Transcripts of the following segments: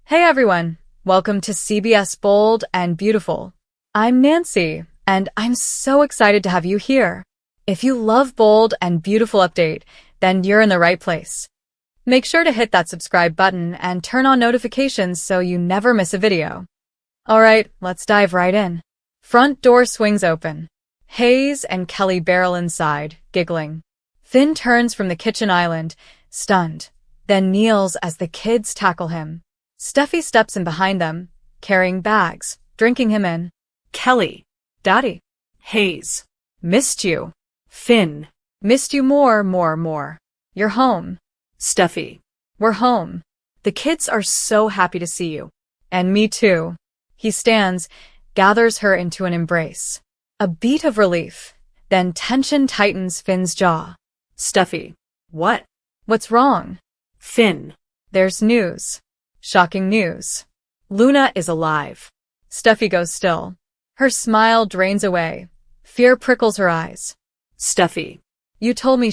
Hey everyone, welcome to CBS Bold and Beautiful. I'm Nancy, and I'm so excited to have you here. If you love Bold and Beautiful update, then you're in the right place. Make sure to hit that subscribe button and turn on notifications so you never miss a video. Alright, let's dive right in. Front door swings open. Hayes and Kelly barrel inside, giggling. Finn turns from the kitchen island, stunned, then kneels as the kids tackle him. Steffi steps in behind them, carrying bags, drinking him in. Kelly. Daddy. Hayes. Missed you. Finn. Missed you more. You're home. Steffi. We're home. The kids are so happy to see you. And me too. He stands, gathers her into an embrace. A beat of relief. Then tension tightens Finn's jaw. Steffi. What? What's wrong? Finn. There's news. Shocking news. Luna is alive. Steffi goes still. Her smile drains away. Fear prickles her eyes. Steffi. You told me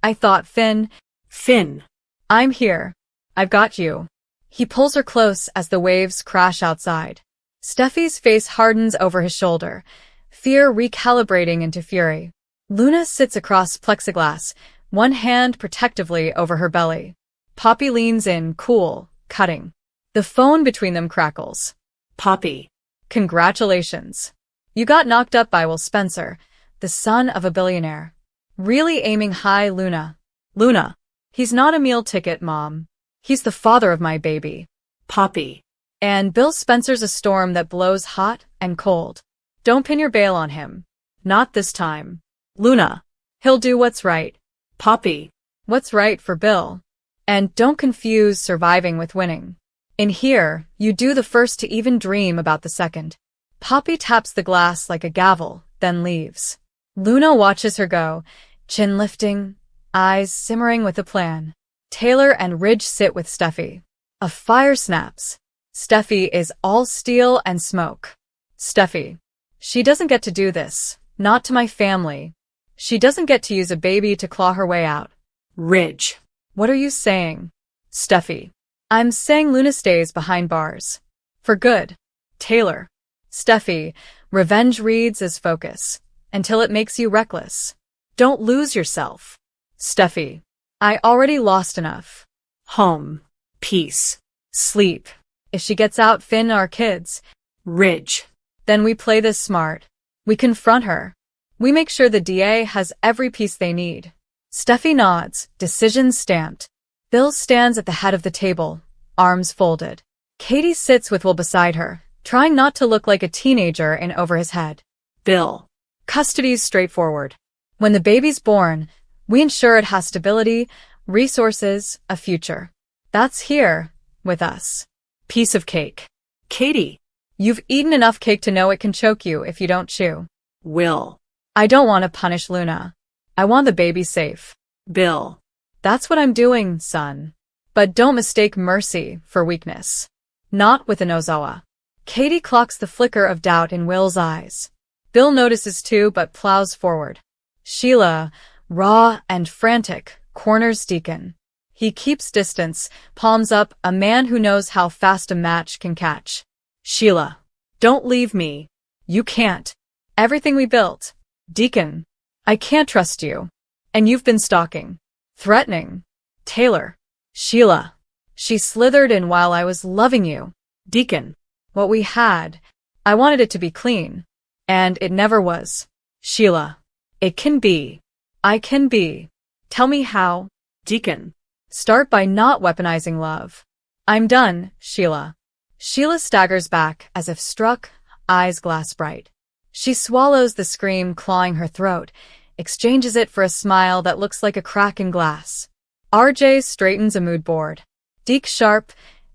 I thought Finn. Finn. I'm here. I've got you. He pulls her close as the waves crash outside. Steffi's face hardens over his shoulder, fear recalibrating into fury. Luna sits across plexiglass, one hand protectively over her belly. Poppy leans in, cool, cutting. The phone between them crackles. Poppy. Congratulations. You got knocked up by Will Spencer, the son of a billionaire. Really aiming high, Luna. Luna. He's not a meal ticket, Mom. He's the father of my baby. Poppy. And Bill Spencer's a storm that blows hot and cold. Don't pin your bail on him. Not this time. Luna. He'll do what's right. Poppy. What's right for Bill. And don't confuse surviving with winning. In here, you do the first to even dream about the second. Poppy taps the glass like a gavel, then leaves. Luna watches her go, chin lifting, eyes simmering with a plan. Taylor and Ridge sit with Steffi. A fire snaps. Steffi is all steel and smoke. Steffi. She doesn't get to do this. Not to my family. She doesn't get to use a baby to claw her way out. Ridge. What are you saying? Steffi. I'm saying Luna stays behind bars. For good. Taylor. Steffi. Revenge reads as focus. Until it makes you reckless. Don't lose yourself. Steffi. I already lost enough. Home. Peace. Sleep. If she gets out, Finn our kids. Ridge. Then we play this smart. We confront her. We make sure the DA has every piece they need. Steffi nods, decision stamped. Bill stands at the head of the table, arms folded. Katie sits with Will beside her, trying not to look like a teenager in over his head. Bill. Custody's straightforward. When the baby's born, we ensure it has stability, resources, a future. That's here, with us. Piece of cake. Katie. You've eaten enough cake to know it can choke you if you don't chew. Will. I don't want to punish Luna. I want the baby safe. Bill. That's what I'm doing, son. But don't mistake mercy for weakness. Not with an Ozawa. Katie clocks the flicker of doubt in Will's eyes. Bill notices too but plows forward. Sheila, raw and frantic, corners Deacon. He keeps distance, palms up, a man who knows how fast a match can catch. Sheila. Don't leave me. You can't. Everything we built. Deacon. I can't trust you. And you've been stalking. Threatening. Taylor. Sheila. She slithered in while I was loving you. Deacon. What we had. I wanted it to be clean. And it never was. Sheila. It can be. I can be. Tell me how. Deacon. Start by not weaponizing love. I'm done, Sheila. Sheila staggers back as if struck, eyes glass bright. She swallows the scream clawing her throat, exchanges it for a smile that looks like a crack in glass. RJ straightens a mood board. Deke sharp,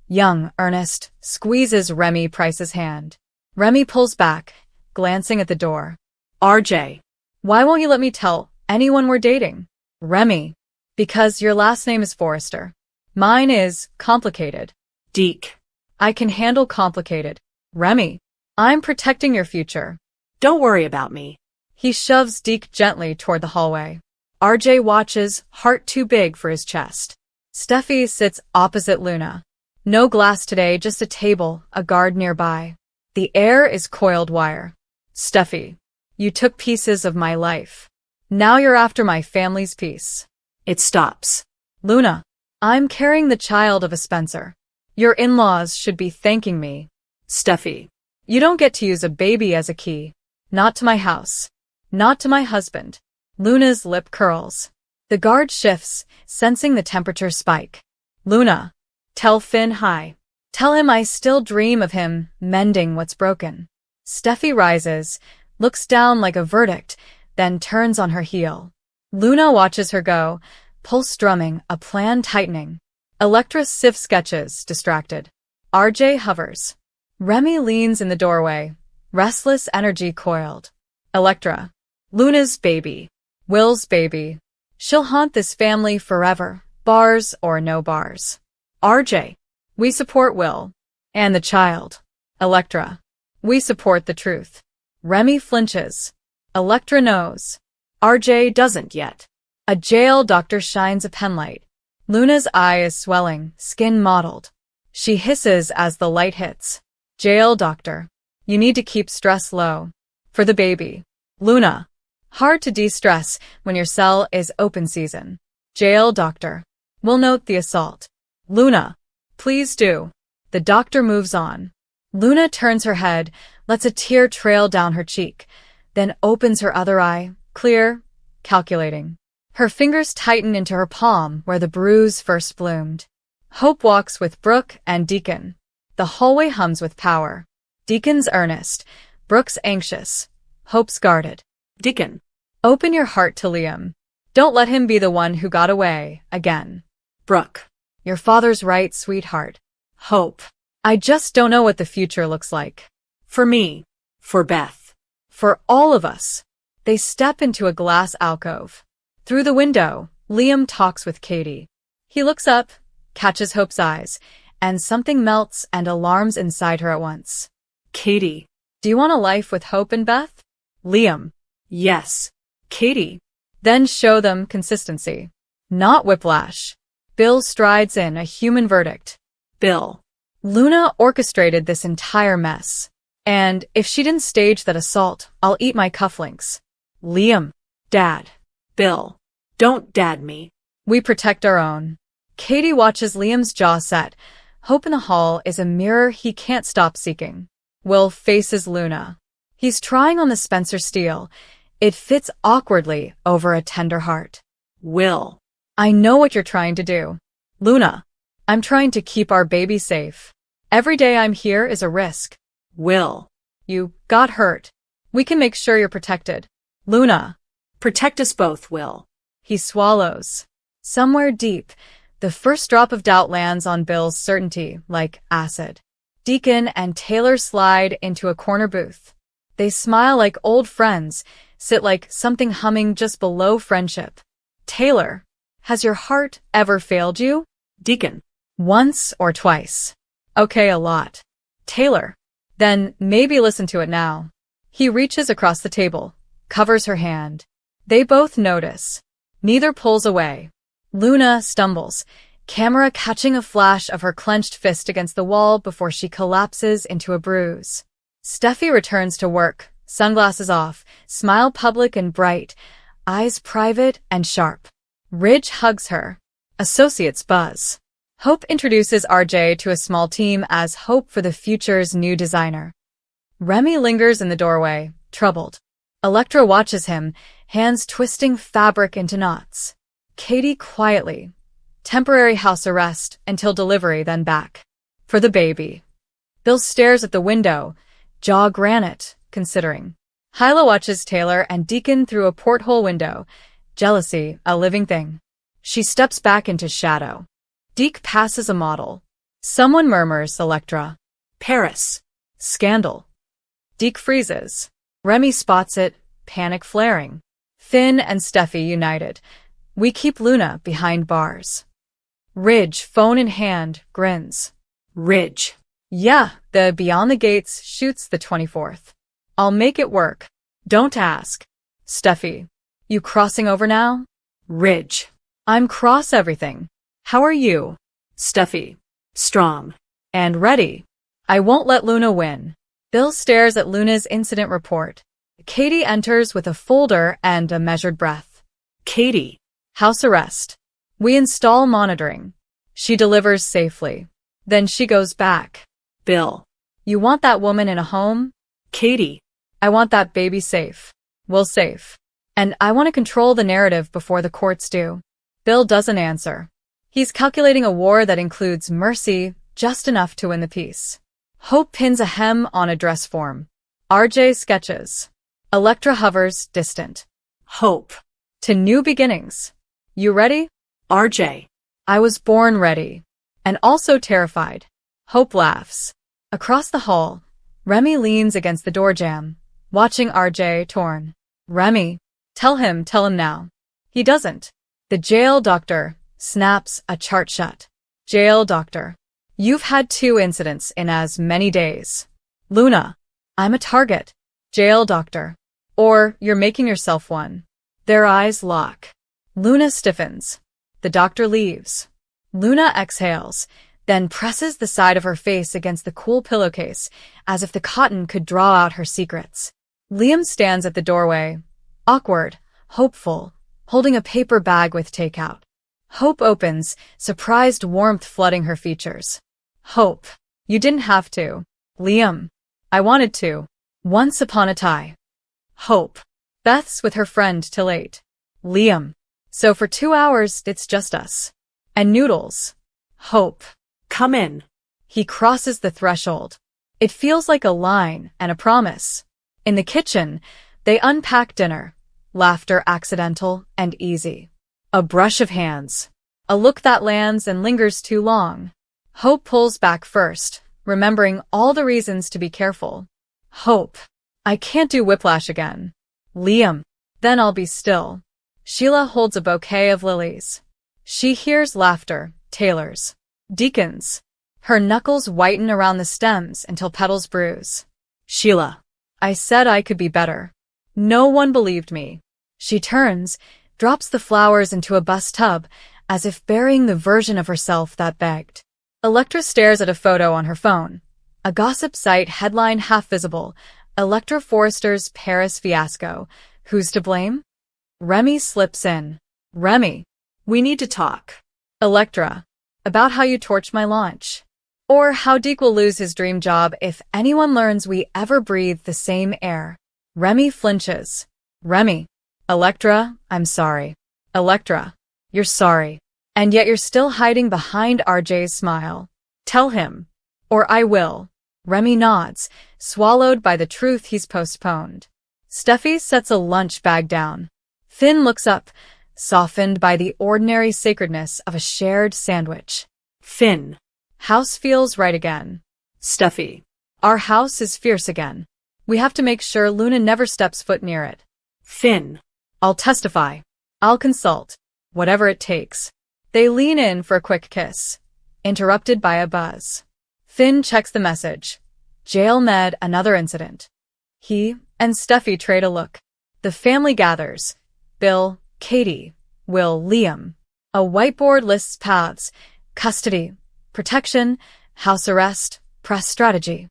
young, earnest, squeezes Remy Price's hand. Remy pulls back, glancing at the door. RJ. Why won't you let me tell anyone we're dating? Remy. Because your last name is Forrester. Mine is complicated. Deke. I can handle complicated. Remy. I'm protecting your future. Don't worry about me. He shoves Deke gently toward the hallway. RJ watches, heart too big for his chest. Steffi sits opposite Luna. No glass today, just a table, a guard nearby. The air is coiled wire. Steffi, you took pieces of my life. Now you're after my family's peace. It stops. Luna, I'm carrying the child of a Spencer. Your in-laws should be thanking me. Steffi. You don't get to use a baby as a key. Not to my house. Not to my husband. Luna's lip curls. The guard shifts, sensing the temperature spike. Luna, tell Finn hi. Tell him I still dream of him mending what's broken. Steffi rises, looks down like a verdict, then turns on her heel. Luna watches her go, pulse drumming, a plan tightening. Electra sifts sketches, distracted. RJ hovers. Remy leans in the doorway, restless energy coiled. Electra. Luna's baby. Will's baby. She'll haunt this family forever, bars or no bars. RJ. We support Will. And the child. Electra. We support the truth. Remy flinches. Electra knows. RJ doesn't yet. A jail doctor shines a penlight. Luna's eye is swelling, skin mottled. She hisses as the light hits. Jail doctor. You need to keep stress low. For the baby. Luna. Hard to de-stress when your cell is open season. Jail doctor. We'll note the assault. Luna. Please do. The doctor moves on. Luna turns her head, lets a tear trail down her cheek, then opens her other eye, clear, calculating. Her fingers tighten into her palm where the bruise first bloomed. Hope walks with Brooke and Deacon. The hallway hums with power. Deacon's earnest, Brooke's anxious, Hope's guarded. Deacon. Open your heart to Liam. Don't let him be the one who got away, again. Brooke. Your father's right, sweetheart. Hope. I just don't know what the future looks like. For me. For Beth. For all of us. They step into a glass alcove. Through the window, Liam talks with Katie. He looks up, catches Hope's eyes, and something melts and alarms inside her at once. Katie. Do you want a life with Hope and Beth? Liam. Yes. Katie. Then show them consistency. Not whiplash. Bill strides in, a human verdict. Bill. Luna orchestrated this entire mess. And if she didn't stage that assault, I'll eat my cufflinks. Liam. Dad. Bill. Don't dad me. We protect our own. Katie watches Liam's jaw set. Hope in the hall is a mirror he can't stop seeking. Will faces Luna. He's trying on the Spencer steel. It fits awkwardly over a tender heart. Will. I know what you're trying to do. Luna. I'm trying to keep our baby safe. Every day I'm here is a risk. Will. You got hurt. We can make sure you're protected. Luna. Protect us both, Will. He swallows. Somewhere deep, the first drop of doubt lands on Bill's certainty, like acid. Deacon and Taylor slide into a corner booth. They smile like old friends, sit like something humming just below friendship. Taylor, has your heart ever failed you? Deacon. Once or twice. Okay, a lot. Taylor. Then maybe listen to it now. He reaches across the table, covers her hand. They both notice. Neither pulls away. Luna stumbles, camera catching a flash of her clenched fist against the wall before she collapses into a bruise. Steffi returns to work, sunglasses off, smile public and bright, eyes private and sharp. Ridge hugs her. Associates buzz. Hope introduces RJ to a small team as hope for the future's new designer. Remy lingers in the doorway, troubled. Electra watches him, hands twisting fabric into knots. Katie quietly. Temporary house arrest until delivery, then back. For the baby. Bill stares at the window, jaw granite, considering. Hyla watches Taylor and Deacon through a porthole window. Jealousy, a living thing. She steps back into shadow. Deke passes a model. Someone murmurs, Electra. Paris. Scandal. Deke freezes. Remy spots it, panic flaring. Finn and Steffi united. We keep Luna behind bars. Ridge, phone in hand, grins. Ridge. Yeah, the Beyond the Gates shoots the 24th. I'll make it work. Don't ask. Steffi. You crossing over now? Ridge. I'm cross everything. How are you? Steffi. Strong. And ready. I won't let Luna win. Bill stares at Luna's incident report. Katie enters with a folder and a measured breath. Katie. House arrest. We install monitoring. She delivers safely. Then she goes back. Bill. You want that woman in a home? Katie. I want that baby safe. Will safe. And I want to control the narrative before the courts do. Bill doesn't answer. He's calculating a war that includes mercy, just enough to win the peace. Hope pins a hem on a dress form. RJ sketches. Electra hovers, distant. Hope. To new beginnings. You ready? RJ. I was born ready. And also terrified. Hope laughs. Across the hall, Remy leans against the door jamb, watching RJ torn. Remy. Tell him now. He doesn't. The jail doctor snaps a chart shut. Jail doctor. You've had 2 incidents in as many days. Luna. I'm a target. Jail doctor. Or you're making yourself one. Their eyes lock. Luna stiffens. The doctor leaves. Luna exhales, then presses the side of her face against the cool pillowcase, as if the cotton could draw out her secrets. Liam stands at the doorway, awkward, hopeful, holding a paper bag with takeout. Hope opens, surprised warmth flooding her features. Hope. You didn't have to. Liam. I wanted to. Once upon a time. Hope. Beth's with her friend till 8. Liam. So for 2 hours, it's just us. And Noodles. Hope. Come in. He crosses the threshold. It feels like a line and a promise. In the kitchen, they unpack dinner. Laughter accidental and easy. A brush of hands. A look that lands and lingers too long. Hope pulls back first, remembering all the reasons to be careful. Hope. I can't do whiplash again. Liam. Then I'll be still. Sheila holds a bouquet of lilies. She hears laughter, Taylor's. Deacon's. Her knuckles whiten around the stems until petals bruise. Sheila. I said I could be better. No one believed me. She turns, drops the flowers into a bus tub, as if burying the version of herself that begged. Electra stares at a photo on her phone. A gossip site headline half visible. Electra Forrester's Paris fiasco. Who's to blame? Remy slips in. Remy. We need to talk. Electra. About how you torched my launch. Or how Deke will lose his dream job if anyone learns we ever breathe the same air. Remy flinches. Remy. Electra, I'm sorry. Electra. You're sorry. And yet you're still hiding behind RJ's smile. Tell him. Or I will. Remy nods, swallowed by the truth he's postponed. Steffi sets a lunch bag down. Finn looks up, softened by the ordinary sacredness of a shared sandwich. Finn. House feels right again. Steffi. Our house is fierce again. We have to make sure Luna never steps foot near it. Finn. I'll testify. I'll consult. Whatever it takes. They lean in for a quick kiss, interrupted by a buzz. Finn checks the message. Jail med, another incident. He and Steffi trade a look. The family gathers. Bill, Katie, Will, Liam. A whiteboard lists paths, custody, protection, house arrest, press strategy.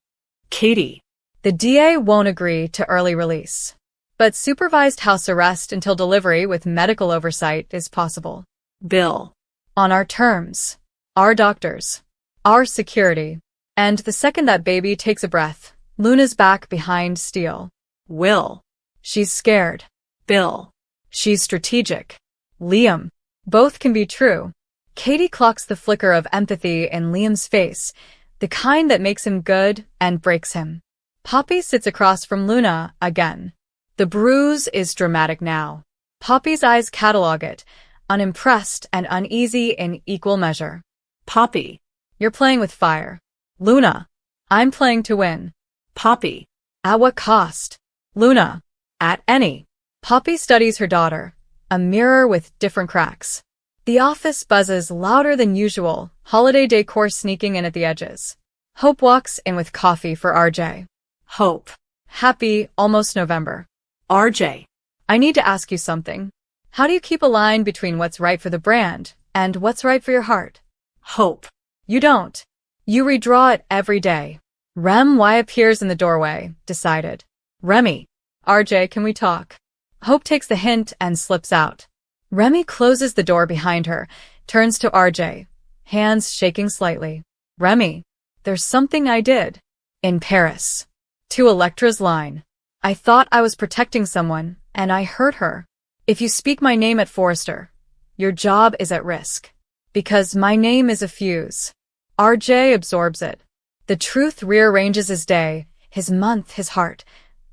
Katie. The DA won't agree to early release. But supervised house arrest until delivery with medical oversight is possible. Bill. On our terms. Our doctors. Our security. And the second that baby takes a breath, Luna's back behind steel. Will. She's scared. Bill. She's strategic. Liam. Both can be true. Katie clocks the flicker of empathy in Liam's face, the kind that makes him good and breaks him. Poppy sits across from Luna again. The bruise is dramatic now. Poppy's eyes catalog it, unimpressed and uneasy in equal measure. Poppy. You're playing with fire. Luna. I'm playing to win. Poppy. At what cost? Luna. At any. Poppy studies her daughter, a mirror with different cracks. The office buzzes louder than usual, holiday decor sneaking in at the edges. Hope walks in with coffee for RJ. Hope. Happy, almost November. RJ. I need to ask you something. How do you keep a line between what's right for the brand and what's right for your heart? Hope. You don't. You redraw it every day. Rem appears in the doorway, decided. Remy. RJ, can we talk? Hope takes the hint and slips out. Remy closes the door behind her, turns to RJ, hands shaking slightly. Remy, there's something I did. In Paris. To Electra's line. I thought I was protecting someone, and I hurt her. If you speak my name at Forrester, your job is at risk. Because my name is a fuse. RJ absorbs it. The truth rearranges his day, his month, his heart,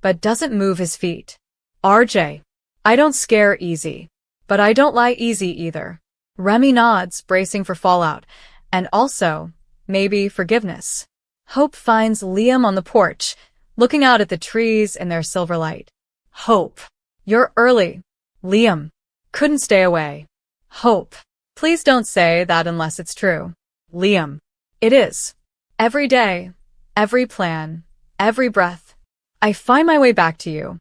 but doesn't move his feet. RJ. I don't scare easy. But I don't lie easy either. Remy nods, bracing for fallout, and also, maybe, forgiveness. Hope finds Liam on the porch, looking out at the trees in their silver light. Hope. You're early. Liam. Couldn't stay away. Hope. Please don't say that unless it's true. Liam. It is. Every day, every plan, every breath. I find my way back to you.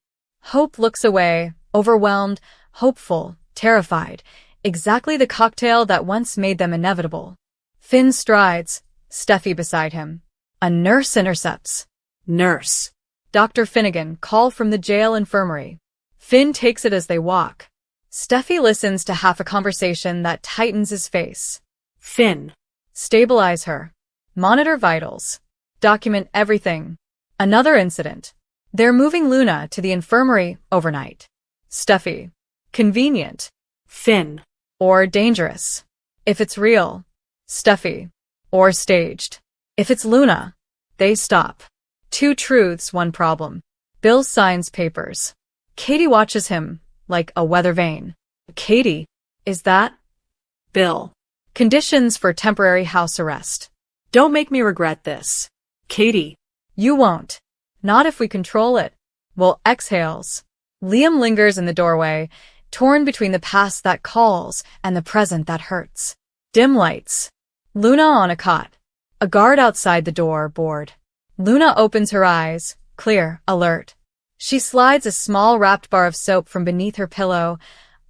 Hope looks away, overwhelmed, hopeful, terrified, exactly the cocktail that once made them inevitable. Finn strides, Steffi beside him. A nurse intercepts. Nurse. Dr. Finnegan, call from the jail infirmary. Finn takes it as they walk. Steffi listens to half a conversation that tightens his face. Finn. Stabilize her. Monitor vitals. Document everything. Another incident. They're moving Luna to the infirmary overnight. Steffi. Convenient. Finn. Or dangerous. If it's real. Steffi. Or staged. If it's Luna. They stop. Two truths, one problem. Bill signs papers. Katie watches him, like a weather vane. Katie. Is that? Bill. Conditions for temporary house arrest. Don't make me regret this. Katie. You won't. Not if we control it. Will exhales. Liam lingers in the doorway, torn between the past that calls and the present that hurts. Dim lights. Luna on a cot. A guard outside the door, bored. Luna opens her eyes, clear, alert. She slides a small wrapped bar of soap from beneath her pillow,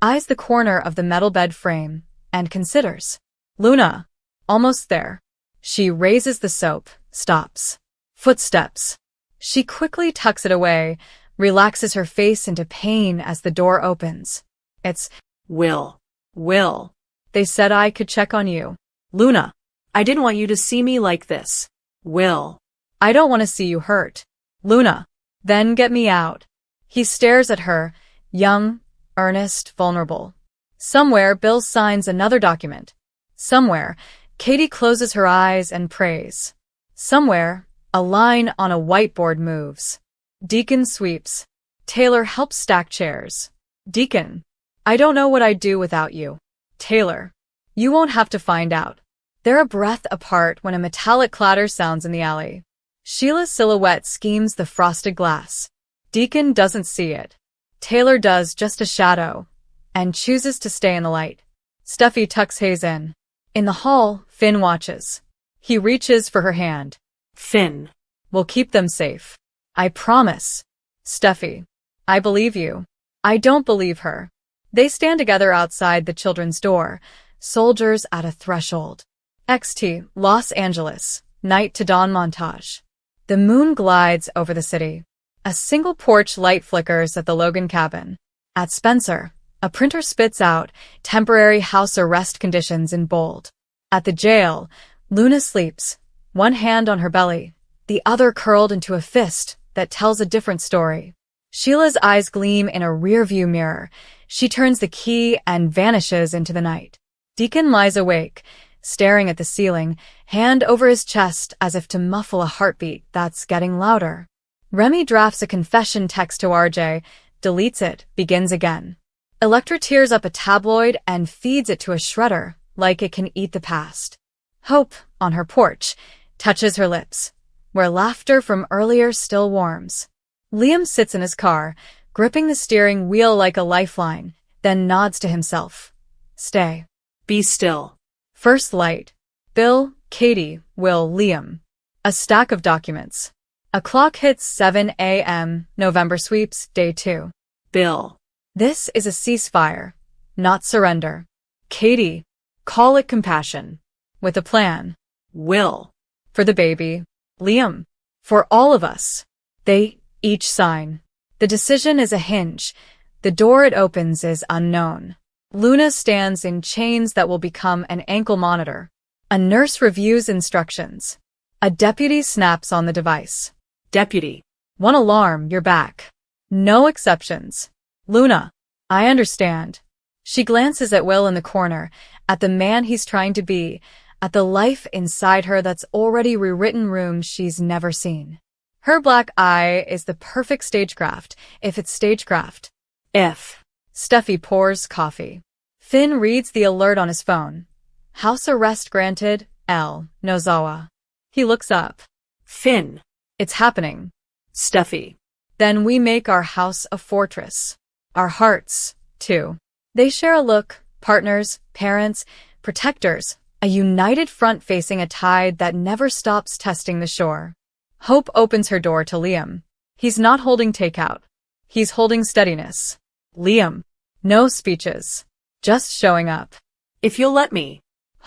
eyes the corner of the metal bed frame, and considers. Luna. Almost there. She raises the soap, stops. Footsteps. She quickly tucks it away, relaxes her face into pain as the door opens. It's Will. Will. They said I could check on you. Luna. I didn't want you to see me like this. Will. I don't want to see you hurt. Luna. Then get me out. He stares at her, young, earnest, vulnerable. Somewhere, Bill signs another document. Somewhere, Katie closes her eyes and prays. Somewhere, a line on a whiteboard moves. Deacon sweeps. Taylor helps stack chairs. Deacon. I don't know what I'd do without you. Taylor. You won't have to find out. They're a breath apart when a metallic clatter sounds in the alley. Sheila's silhouette schemes the frosted glass. Deacon doesn't see it. Taylor does, just a shadow, and chooses to stay in the light. Steffi tucks Hayes in. In the hall, Finn watches. He reaches for her hand. Finn. We'll keep them safe. I promise. Steffi. I believe you. I don't believe her. They stand together outside the children's door, soldiers at a threshold. XT, Los Angeles, night to dawn montage. The moon glides over the city. A single porch light flickers at the Logan cabin. At Spencer, a printer spits out temporary house arrest conditions in bold. At the jail, Luna sleeps, one hand on her belly, the other curled into a fist that tells a different story. Sheila's eyes gleam in a rearview mirror. She turns the key and vanishes into the night. Deacon lies awake, staring at the ceiling, hand over his chest as if to muffle a heartbeat that's getting louder. Remy drafts a confession text to RJ, deletes it, begins again. Electra tears up a tabloid and feeds it to a shredder, like it can eat the past. Hope, on her porch, touches her lips, where laughter from earlier still warms. Liam sits in his car, gripping the steering wheel like a lifeline, then nods to himself. Stay. Be still. First light. Bill, Katie, Will, Liam. A stack of documents. A clock hits 7 a.m., November sweeps, day 2. Bill. This is a ceasefire, not surrender. Katie. Call it compassion. With a plan. Will. For the baby. Liam. For all of us. They each sign. The decision is a hinge. The door it opens is unknown. Luna stands in chains that will become an ankle monitor. A nurse reviews instructions. A deputy snaps on the device. Deputy. One alarm, you're back. No exceptions. Luna. I understand. She glances at Will in the corner, at the man he's trying to be, at the life inside her that's already rewritten rooms she's never seen. Her black eye is the perfect stagecraft, if it's stagecraft. If. Steffi pours coffee. Finn reads the alert on his phone. House arrest granted, L. Nozawa. He looks up. Finn. It's happening. Steffi. Then we make our house a fortress. Our hearts, too. They share a look, partners, parents, protectors, a united front facing a tide that never stops testing the shore. Hope opens her door to Liam. He's not holding takeout. He's holding steadiness. Liam. No speeches. Just showing up. If you'll let me.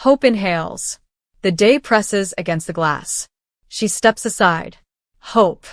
Hope inhales. The day presses against the glass. She steps aside. Hope.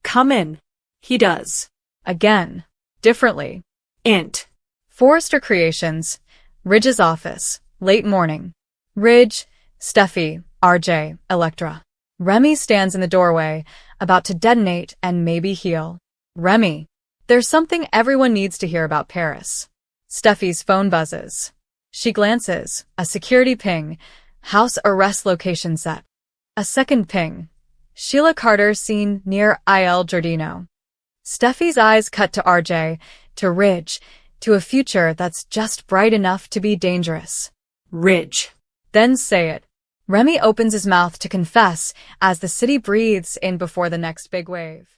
Come in. He does. Again. Differently. Int. Forrester Creations. Ridge's office. Late morning. Ridge, Steffi, RJ, Electra. Remy stands in the doorway, about to detonate and maybe heal. Remy. There's something everyone needs to hear about Paris. Steffi's phone buzzes. She glances. A security ping. House arrest location set. A second ping. Sheila Carter seen near Il Giardino. Steffi's eyes cut to RJ, to Ridge, to a future that's just bright enough to be dangerous. Ridge. Then say it. Remy opens his mouth to confess as the city breathes in before the next big wave.